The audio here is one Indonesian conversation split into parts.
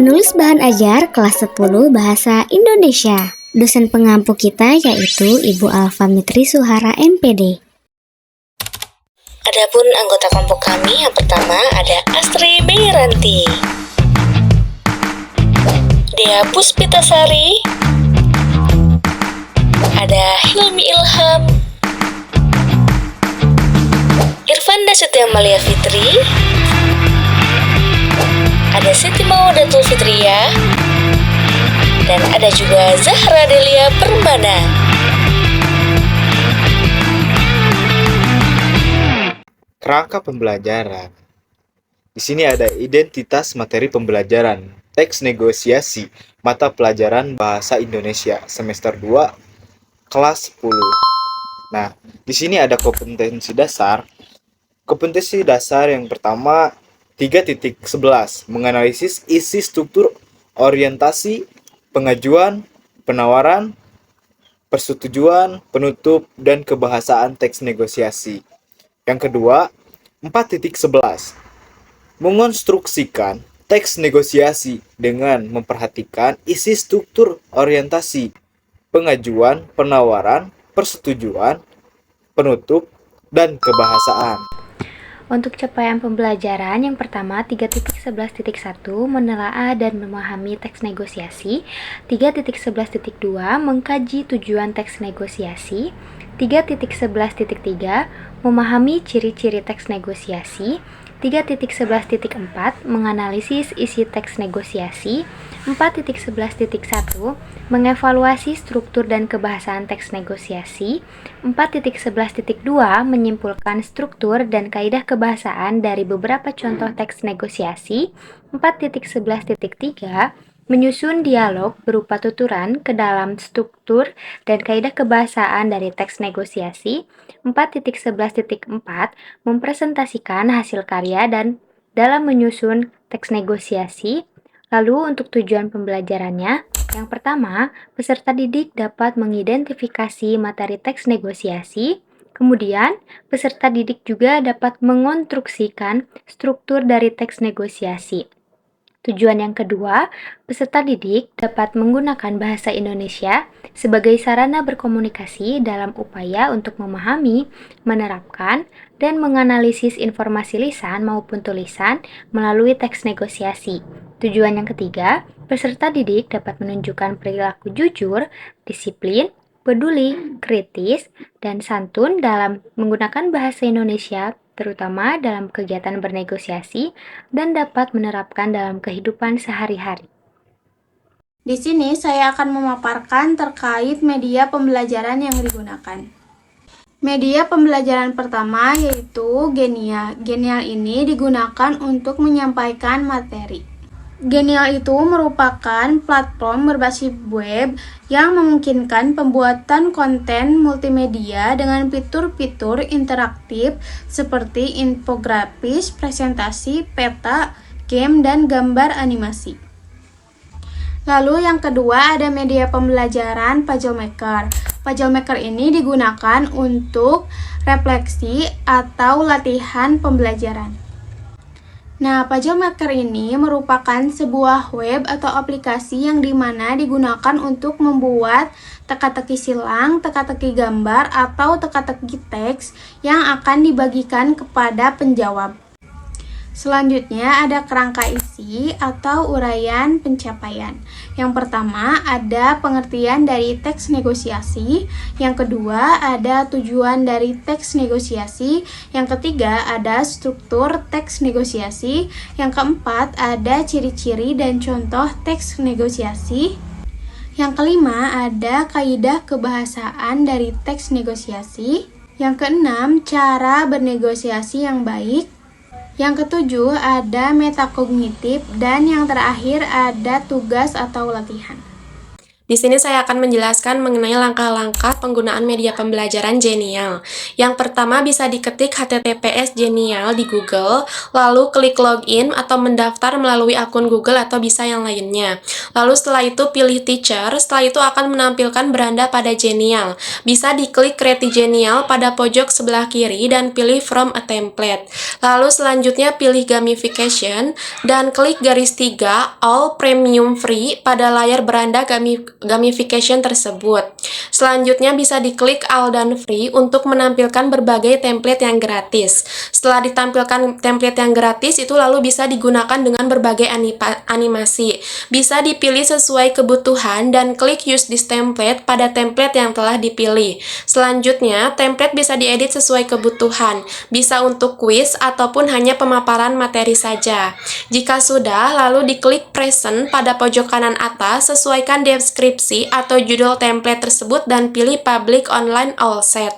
Penulis bahan ajar kelas 10 Bahasa Indonesia. Dosen pengampu kita yaitu Ibu Alfa Mitri Suhara MPD. Adapun anggota kelompok kami yang pertama ada Astri Meiranti, Dea Puspitasari, ada Hilmi Ilham, Irfanda Setia Malia Fitri, ada Siti Maudatul Fitria, dan ada juga Zahra Delia Permana. Kerangka pembelajaran. Di sini ada identitas materi pembelajaran, teks negosiasi, mata pelajaran Bahasa Indonesia semester 2, kelas 10. Nah, di sini ada kompetensi dasar. Kompetensi dasar yang pertama 3.11 menganalisis isi struktur orientasi, pengajuan, penawaran, persetujuan, penutup, dan kebahasaan teks negosiasi. Yang kedua, 4.11 mengonstruksikan teks negosiasi dengan memperhatikan isi struktur orientasi, pengajuan, penawaran, persetujuan, penutup, dan kebahasaan. Untuk capaian pembelajaran yang pertama 3.11.1 menelaah dan memahami teks negosiasi, 3.11.2 mengkaji tujuan teks negosiasi, 3.11.3 memahami ciri-ciri teks negosiasi, 3.11.4 menganalisis isi teks negosiasi, 4.11.1 mengevaluasi struktur dan kebahasaan teks negosiasi, 4.11.2 menyimpulkan struktur dan kaidah kebahasaan dari beberapa contoh teks negosiasi, 4.11.3 menyusun dialog berupa tuturan ke dalam struktur dan kaidah kebahasaan dari teks negosiasi, 4.11.4 mempresentasikan hasil karya dan dalam menyusun teks negosiasi. Lalu untuk tujuan pembelajarannya, yang pertama, peserta didik dapat mengidentifikasi materi teks negosiasi. Kemudian, peserta didik juga dapat mengonstruksikan struktur dari teks negosiasi. Tujuan yang kedua, peserta didik dapat menggunakan bahasa Indonesia sebagai sarana berkomunikasi dalam upaya untuk memahami, menerapkan, dan menganalisis informasi lisan maupun tulisan melalui teks negosiasi. Tujuan yang ketiga, peserta didik dapat menunjukkan perilaku jujur, disiplin, peduli, kritis, dan santun dalam menggunakan bahasa Indonesia, terutama dalam kegiatan bernegosiasi dan dapat menerapkan dalam kehidupan sehari-hari. Di sini saya akan memaparkan terkait media pembelajaran yang digunakan. Media pembelajaran pertama yaitu Genial. Genial ini digunakan untuk menyampaikan materi. Genial itu merupakan platform berbasis web yang memungkinkan pembuatan konten multimedia dengan fitur-fitur interaktif seperti infografis, presentasi, peta, game, dan gambar animasi. Lalu yang kedua ada media pembelajaran Puzzle Maker. Puzzle Maker ini digunakan untuk refleksi atau latihan pembelajaran. Nah, Puzzle Maker ini merupakan sebuah web atau aplikasi yang dimana digunakan untuk membuat teka-teki silang, teka-teki gambar, atau teka-teki teks yang akan dibagikan kepada penjawab. Selanjutnya ada kerangka isi atau uraian pencapaian. Yang pertama ada pengertian dari teks negosiasi, yang kedua ada tujuan dari teks negosiasi, yang ketiga ada struktur teks negosiasi, yang keempat ada ciri-ciri dan contoh teks negosiasi, yang kelima ada kaidah kebahasaan dari teks negosiasi, yang keenam cara bernegosiasi yang baik, yang ketujuh ada metakognitif, dan yang terakhir ada tugas atau latihan. Di sini saya akan menjelaskan mengenai langkah-langkah penggunaan media pembelajaran Genial. Yang pertama bisa diketik https Genial di Google, lalu klik login atau mendaftar melalui akun Google atau bisa yang lainnya. Lalu setelah itu pilih teacher, setelah itu akan menampilkan beranda pada Genial. Bisa diklik Create Genial pada pojok sebelah kiri dan pilih From a Template. Lalu selanjutnya pilih Gamification dan klik garis 3 All Premium Free pada layar beranda gamification tersebut. Selanjutnya bisa diklik All dan Free untuk menampilkan berbagai template yang gratis. Setelah ditampilkan template yang gratis itu lalu bisa digunakan dengan berbagai animasi. Bisa dipilih sesuai kebutuhan dan klik Use this template pada template yang telah dipilih. Selanjutnya, template bisa diedit sesuai kebutuhan, bisa untuk quiz ataupun hanya pemaparan materi saja. Jika sudah, lalu diklik Present pada pojok kanan atas, sesuaikan deskripsi atau judul template tersebut dan pilih Public Online All Set.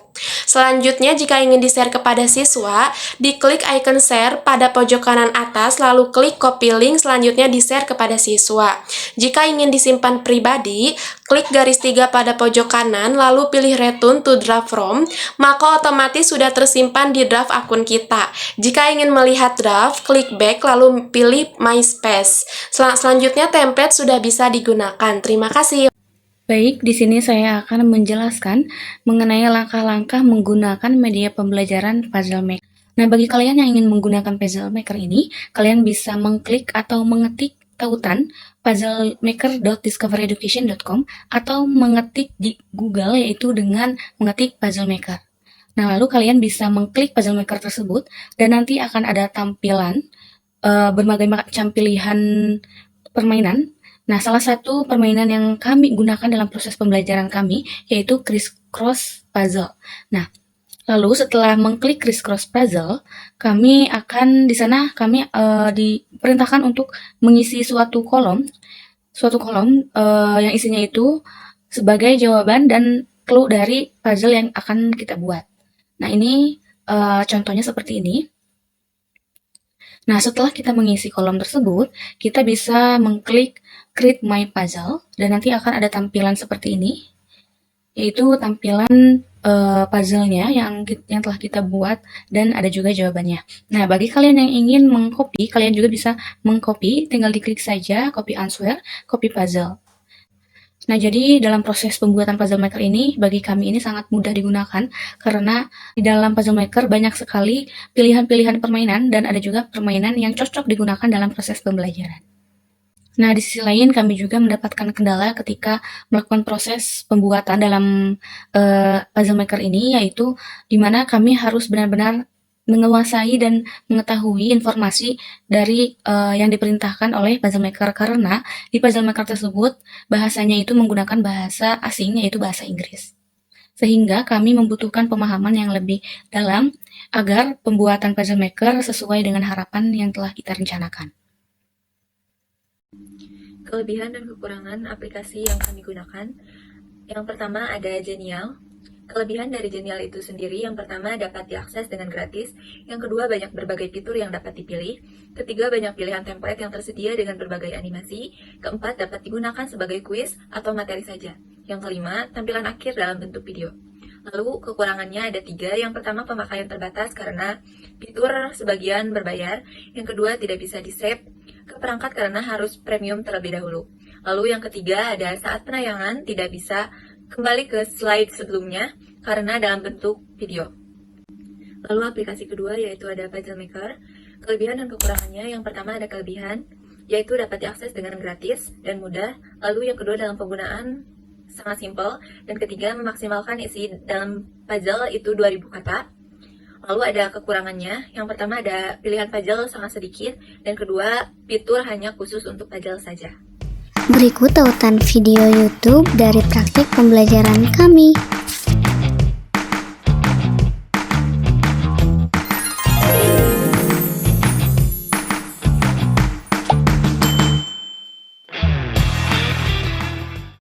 Selanjutnya, jika ingin di-share kepada siswa, diklik icon share pada pojok kanan atas, lalu klik copy link, selanjutnya di-share kepada siswa. Jika ingin disimpan pribadi, klik garis 3 pada pojok kanan, lalu pilih return to draft from, maka otomatis sudah tersimpan di draft akun kita. Jika ingin melihat draft, klik back, lalu pilih my space. Selanjutnya, template sudah bisa digunakan. Terima kasih. Baik, di sini saya akan menjelaskan mengenai langkah-langkah menggunakan media pembelajaran Puzzle Maker. Nah, bagi kalian yang ingin menggunakan Puzzle Maker ini, kalian bisa mengklik atau mengetik tautan puzzlemaker.discovereducation.com atau mengetik di Google yaitu dengan mengetik Puzzle Maker. Nah, lalu kalian bisa mengklik Puzzle Maker tersebut dan nanti akan ada tampilan berbagai macam pilihan permainan. Nah, salah satu permainan yang kami gunakan dalam proses pembelajaran kami yaitu Crisscross Puzzle. Nah, lalu setelah mengklik Crisscross Puzzle, kami akan di sana kami diperintahkan untuk mengisi suatu kolom yang isinya itu sebagai jawaban dan clue dari puzzle yang akan kita buat. Nah, ini contohnya seperti ini. Nah, setelah kita mengisi kolom tersebut, kita bisa mengklik Create My Puzzle, dan nanti akan ada tampilan seperti ini, yaitu tampilan puzzle-nya yang telah kita buat, dan ada juga jawabannya. Nah, bagi kalian yang ingin mengcopy, kalian juga bisa mengcopy, tinggal diklik saja, copy answer, copy puzzle. Nah, jadi dalam proses pembuatan Puzzle Maker ini, bagi kami ini sangat mudah digunakan, karena di dalam Puzzle Maker banyak sekali pilihan-pilihan permainan, dan ada juga permainan yang cocok digunakan dalam proses pembelajaran. Nah, di sisi lain kami juga mendapatkan kendala ketika melakukan proses pembuatan dalam Puzzle Maker ini, yaitu di mana kami harus benar-benar menguasai dan mengetahui informasi dari yang diperintahkan oleh Puzzle Maker, karena di Puzzle Maker tersebut bahasanya itu menggunakan bahasa asing, yaitu bahasa Inggris. Sehingga kami membutuhkan pemahaman yang lebih dalam agar pembuatan Puzzle Maker sesuai dengan harapan yang telah kita rencanakan. Kelebihan dan kekurangan aplikasi yang kami gunakan. Yang pertama ada Genial. Kelebihan dari Genial itu sendiri, yang pertama dapat diakses dengan gratis, yang kedua banyak berbagai fitur yang dapat dipilih, ketiga banyak pilihan template yang tersedia dengan berbagai animasi, keempat dapat digunakan sebagai kuis atau materi saja, yang kelima tampilan akhir dalam bentuk video. Lalu kekurangannya ada 3, yang pertama pemakaian terbatas karena fitur sebagian berbayar, yang kedua tidak bisa di-save ke perangkat karena harus premium terlebih dahulu. Lalu yang ketiga ada saat penayangan tidak bisa kembali ke slide sebelumnya karena dalam bentuk video. Lalu aplikasi kedua yaitu ada Puzzle Maker. Kelebihan dan kekurangannya, yang pertama ada kelebihan yaitu dapat diakses dengan gratis dan mudah. Lalu yang kedua dalam penggunaan sangat simpel, dan ketiga memaksimalkan isi dalam puzzle itu 2000 kata. Lalu ada kekurangannya, yang pertama ada pilihan puzzle sangat sedikit, dan kedua fitur hanya khusus untuk puzzle saja. Berikut tautan video YouTube dari praktik pembelajaran kami.